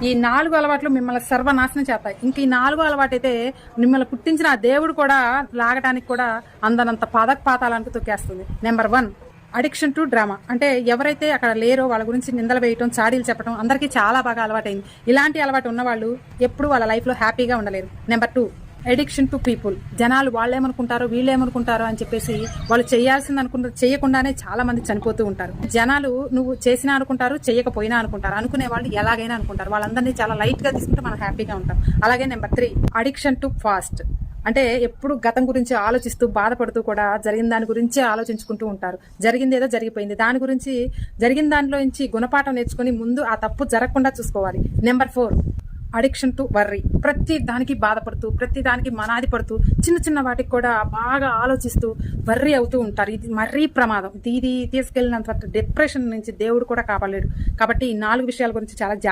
ఈ 4 అలవాట్లు మిమ్మల్ని సర్వనాశనం చేస్తాయి. ఇంక ఈ 4 అలవాటు అయితే మిమ్మల్ని పుట్టించిన ఆ దేవుడు కూడా లాగడానికి కూడా అందనంత పాతాళానికి తొక్కేస్తుంది. Number 1, addiction to drama. అంటే ఎవరైతే అక్కడ లేరో వాళ్ళ గురించి నిందలు వేయటం, చాడీలు చెప్పడం అందరికీ చాలా బాగా అలవాటైంది. ఇలాంటి అలవాటు ఉన్న వాళ్ళు ఎప్పుడు వాళ్ళ లైఫ్లో హ్యాపీగా ఉండలేరు. Number 2, addiction to people. జనాలు వాళ్ళేమనుకుంటారో వీళ్ళేమనుకుంటారో అని చెప్పేసి వాళ్ళు చేయాల్సింది అనుకుంటారు, చేయకుండానే చాలా మంది చనిపోతూ ఉంటారు. జనాలు నువ్వు చేసినా అనుకుంటారు, చేయకపోయినా అనుకుంటారు. అనుకునే వాళ్ళు ఎలాగైనా అనుకుంటారు. వాళ్ళందరినీ చాలా లైట్ గా తీసుకుంటే మనం హ్యాపీగా ఉంటాం. అలాగే నెంబర్ 3, అడిక్షన్ టు ఫాస్ట్. అంటే ఎప్పుడు గతం గురించి ఆలోచిస్తూ బాధపడుతూ కూడా జరిగిన దాని గురించే ఆలోచించుకుంటూ ఉంటారు. జరిగింది ఏదో జరిగిపోయింది, దాని గురించి జరిగిన దానిలో నుంచి గుణపాఠం నేర్చుకుని ముందు ఆ తప్పు జరగకుండా చూసుకోవాలి. Number 4, addiction to worry. ప్రతి దానికి బాధపడుతూ, ప్రతి దానికి మనాది పడుతూ, చిన్న చిన్న వాటికి కూడా బాగా ఆలోచిస్తూ వర్రీ అవుతూ ఉంటారు. ఇది మరీ ప్రమాదం. ఇది తీసుకెళ్ళినంత డిప్రెషన్ నుంచి దేవుడు కూడా కాపాడలేడు. కాబట్టి ఈ 4 విషయాల గురించి చాలా జాగ్రత్త